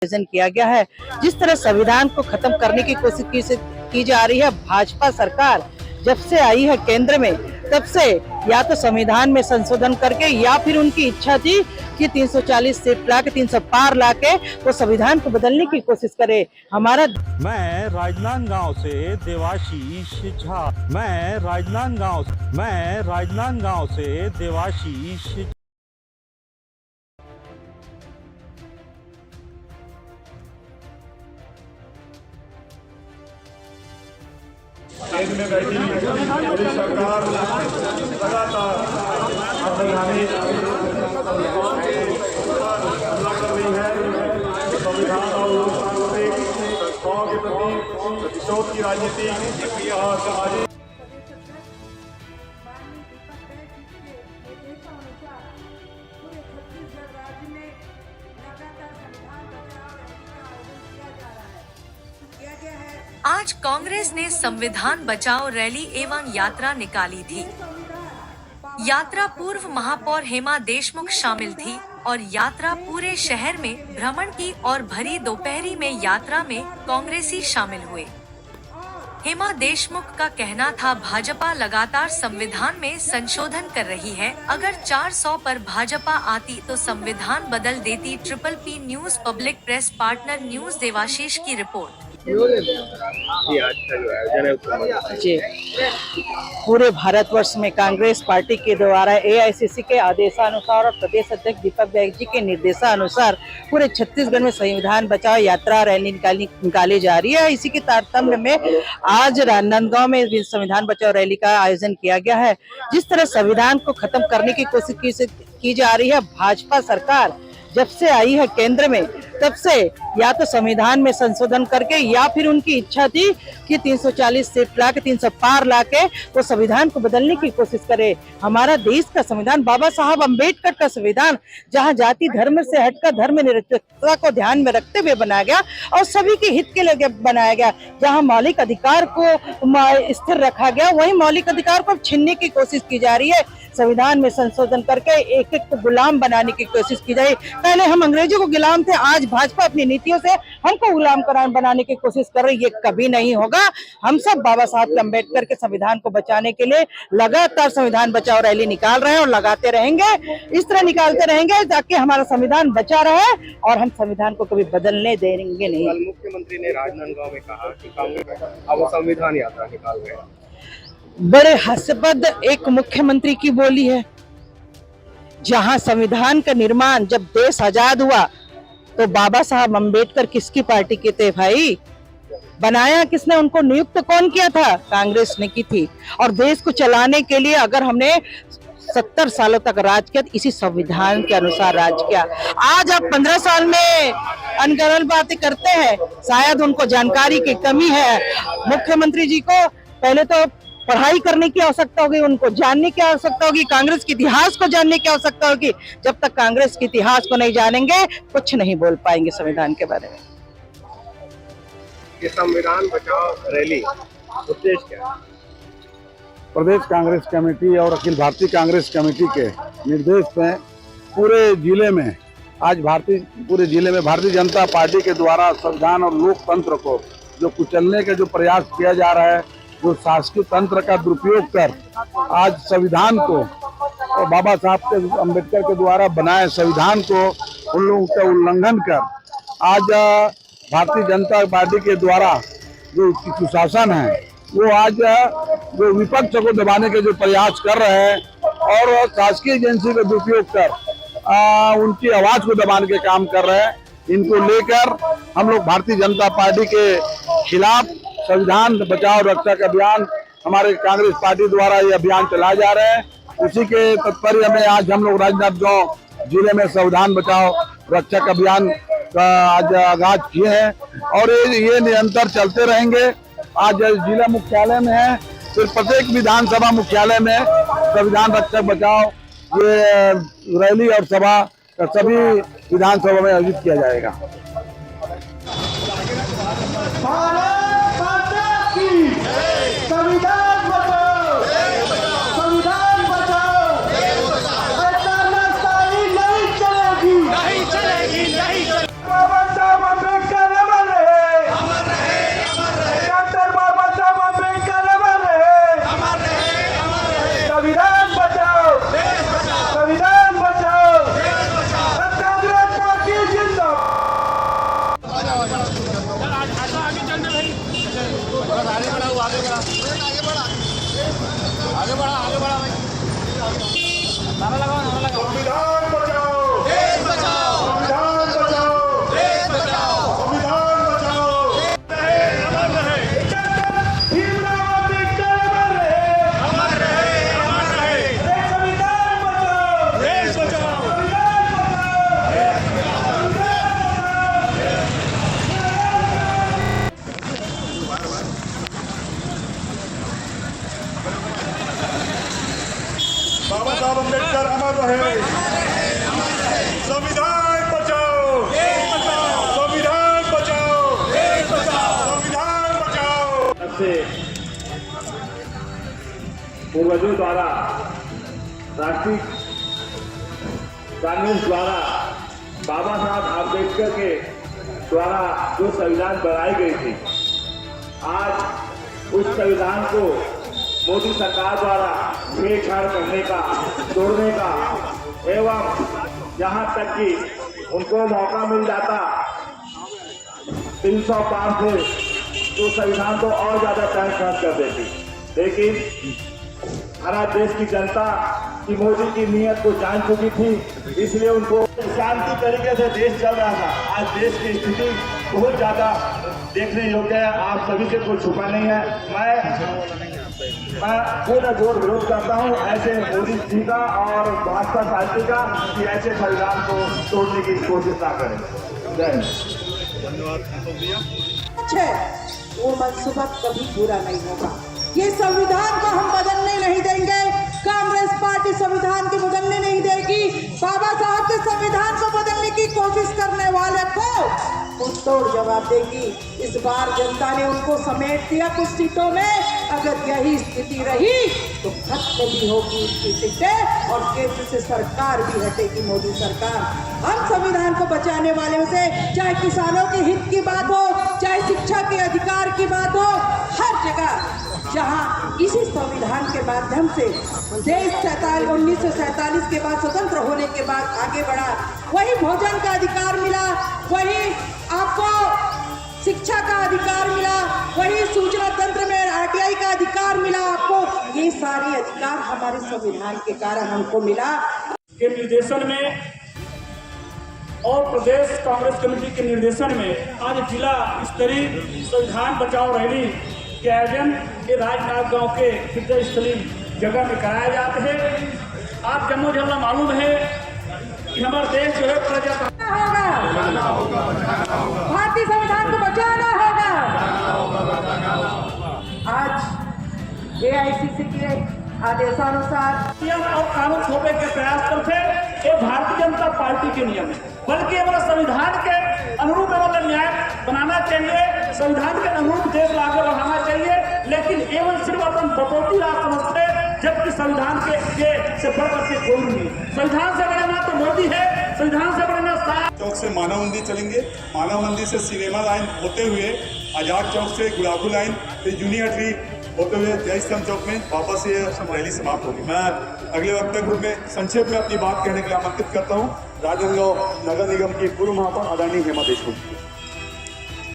आयोजन किया गया है। जिस तरह संविधान को खत्म करने की कोशिश की जा रही है, भाजपा सरकार जब से आई है केंद्र में, तब से या तो संविधान में संशोधन करके या फिर उनकी इच्छा थी कि 340 सीट लाके 300 पार लाके वो संविधान को बदलने की कोशिश करे। हमारा मैं राजनांदगांव से देवाशीष झा। मैं राजनांदगांव से देवाशीष। केंद्र में बैठी मोदी सरकार लगातार संवैधानिक हमला कर रही है। संविधान और लोकतांत्रिक संस्थाओं के प्रति प्रतिशोध की राजनीति और सामाजिक आज कांग्रेस ने संविधान बचाओ रैली एवं यात्रा निकाली थी। यात्रा पूर्व महापौर हेमा देशमुख शामिल थी और यात्रा पूरे शहर में भ्रमण की और भरी दोपहरी में यात्रा में कांग्रेसी शामिल हुए। हेमा देशमुख का कहना था, भाजपा लगातार संविधान में संशोधन कर रही है, अगर 400 पर भाजपा आती तो संविधान बदल देती। Triple P news public press partner news Devashish की रिपोर्ट। जी, पूरे भारतवर्ष में कांग्रेस पार्टी के द्वारा एआईसीसी के आदेशानुसार और प्रदेश अध्यक्ष दीपक बैग जी के निर्देशानुसार पूरे छत्तीसगढ़ में संविधान बचाओ यात्रा रैली निकाली जा रही है। इसी के तारतम्य में आज राजनांदगांव में संविधान बचाओ रैली का आयोजन किया गया है। जिस तरह संविधान को खत्म करने की कोशिश की जा रही है, भाजपा सरकार जब से आई है केंद्र में, तब से या तो संविधान में संशोधन करके या फिर उनकी इच्छा थी कि 340 सीट लाके 300 पार लाके वो संविधान को बदलने की कोशिश करे। हमारा देश का संविधान बाबा साहब अम्बेडकर का संविधान, जहां जाति धर्म से हटकर धर्म निरपेक्षता को ध्यान में रखते हुए बनाया गया और सभी के हित के लिए बनाया गया। जहां मौलिक अधिकार को स्थिर रखा गया, वही मौलिक अधिकार को छीनने की कोशिश की जा रही है। संविधान में संशोधन करके एक एक को गुलाम बनाने की कोशिश की जाए। पहले हम अंग्रेजों को गुलाम थे, आज भाजपा अपनी नीतियों से हमको गुलाम बनाने की कोशिश कर रही है। ये कभी नहीं होगा। हम सब बाबा साहब अम्बेडकर के संविधान को बचाने के लिए लगातार संविधान बचाओ रैली निकाल रहे हैं और लगाते रहेंगे। इस तरह निकालते रहेंगे ताकि हमारा संविधान बचा रहे और हम संविधान को कभी बदलने देंगे नहीं। कल मुख्यमंत्री ने राजनांदगांव में कहा कि कांग्रेस अब संविधान यात्रा निकाल रहे हैं। बड़े हास्यास्पद एक मुख्यमंत्री की बोली है। जहां संविधान का निर्माण जब देश आजाद हुआ तो बाबा साहब अम्बेडकर किसकी पार्टी के थे भाई? बनाया किसने? उनको नियुक्त कौन किया था? कांग्रेस ने की थी। और देश को चलाने के लिए अगर हमने 70 सालों तक राज किया, इसी संविधान के अनुसार राज किया। आज आप 15 साल में अनगढ़ बातें करते हैं, शायद उनको जानकारी की कमी है। मुख्यमंत्री जी को पहले तो पढ़ाई करने की आवश्यकता होगी, उनको जानने की आवश्यकता होगी, कांग्रेस के इतिहास को जानने की आवश्यकता होगी। जब तक कांग्रेस के इतिहास को नहीं जानेंगे, कुछ नहीं बोल पाएंगे संविधान के बारे में। ये संविधान बचाओ रैली उद्देश्य क्या है? प्रदेश कांग्रेस कमेटी और अखिल भारतीय कांग्रेस कमेटी के निर्देश में पूरे जिले में भारतीय जनता पार्टी के द्वारा संविधान और लोकतंत्र को जो कुचलने का जो प्रयास किया जा रहा है, जो शासकीय तंत्र का दुरुपयोग कर आज संविधान को और बाबा साहब के अम्बेडकर के द्वारा बनाए संविधान को उन लोगों का उल्लंघन कर आज भारतीय जनता पार्टी के द्वारा जो सुशासन है वो आज जो विपक्ष को दबाने के जो प्रयास कर रहे हैं और शासकीय एजेंसी का दुरुपयोग कर उनकी आवाज को दबाने के काम कर रहे हैं, इनको लेकर हम लोग भारतीय जनता पार्टी के खिलाफ संविधान बचाओ रक्षा का अभियान हमारे कांग्रेस पार्टी द्वारा ये अभियान चलाए जा रहे हैं। उसी के तात्पर्य में आज हम लोग राजनांदगांव जिले में संविधान बचाओ रक्षा का अभियान का आज आगाज किए हैं और ये निरंतर चलते रहेंगे। आज जिला मुख्यालय में है, फिर प्रत्येक विधानसभा मुख्यालय में संविधान रक्षा बचाओ ये रैली और सभा सभी विधानसभा में आयोजित किया जाएगा। संविधान बचाओ, संविधान बचाओ, नहीं चलेगी, नहीं चलेगी, नहीं चलेगी। से पूर्वजों द्वारा राष्ट्रीय कांग्रेस द्वारा बाबा साहब आम्बेडकर के द्वारा जो संविधान बनाई गई थी, आज उस संविधान को मोदी सरकार द्वारा छेड़छाड़ करने का, तोड़ने का एवं यहाँ तक कि उनको मौका मिल जाता 300 पार से तो संविधान को और ज्यादा तहस कर देती। लेकिन हमारा देश की जनता की मोदी की नीयत को जान चुकी थी, इसलिए उनको शांति तरीके से देश चल रहा था। आज देश की स्थिति बहुत ज्यादा देखने योग्य है, आप सभी से कोई छुपा नहीं है। मैं पूरा जोर विरोध करता हूँ ऐसे मोदी जी का और भाजपा पार्टी का कि ऐसे संविधान को तोड़ने की कोशिश ना करें। जय हिंद। वो मनसूबा कभी पूरा नहीं होगा। ये संविधान को हम बदलने नहीं देंगे। कांग्रेस पार्टी संविधान को बदलने नहीं देगी। बाबा साहब के संविधान को बदलने की कोशिश करने वाले को तोड़ जवाब देगी। इस बार जनता ने उनको समेट दिया कुछ सीटों में। अगर यही स्थिति रही तो खत्म भी होगी उसकी सीटें और केंद्र से सरकार भी हटेगी, मोदी सरकार। हम संविधान को बचाने वाले से, चाहे किसानों के हित की बात हो, चाहे शिक्षा के अधिकार की बात हो, हर जगह जहां इसी संविधान के माध्यम से देश 1947 के बाद स्वतंत्र होने के बाद आगे बढ़ा, वही भोजन का अधिकार मिला, वही आपको शिक्षा का अधिकार मिला, वही सूचना तंत्र में RTI का अधिकार मिला आपको। ये सारे अधिकार हमारे संविधान के कारण हमको मिला। के निर्देशन में और प्रदेश कांग्रेस कमेटी के निर्देशन में आज जिला स्तरीय संविधान बचाओ रैली के आयोजन ये राजनांद गांव के हृदय स्थली जगह में कराए जाते हैं। आप जम्मू झल्ला मालूम है कि हमारा देश जो है भारतीय संविधान को बचाना होगा। आज AICC के आदेशानुसार नियम और कानून थोपने के प्रयास करते ये भारतीय जनता पार्टी के नियम है, बल्कि हमारा संविधान के अनुरूप मतलब न्याय बनाना चाहिए, संविधान के अनुरूप देश आगे बढ़ाना चाहिए। लेकिन एवं सिर्फ अपन बटौती राज समझते, जबकि संविधान के से बढ़कर के कोई नहीं। संविधान से बड़े ना तो मोदी है, संविधान से बड़े ना चौक से मानव मंदिर चलेंगे, मानव मंदिर से सिनेमा लाइन होते हुए आजाद चौक से गुलाबू लाइन, फिर जूनियर ट्री होते हुए जय स्तंभ चौक में वापस ये रैली समाप्त होगी। मैं अगले वक्तव्य ग्रुप में संक्षेप में अपनी बात कहने के लिए आमंत्रित करता हूँ राजनांदगांव नगर निगम की पूर्व महापौर आदरणीय हेमा देशमुख।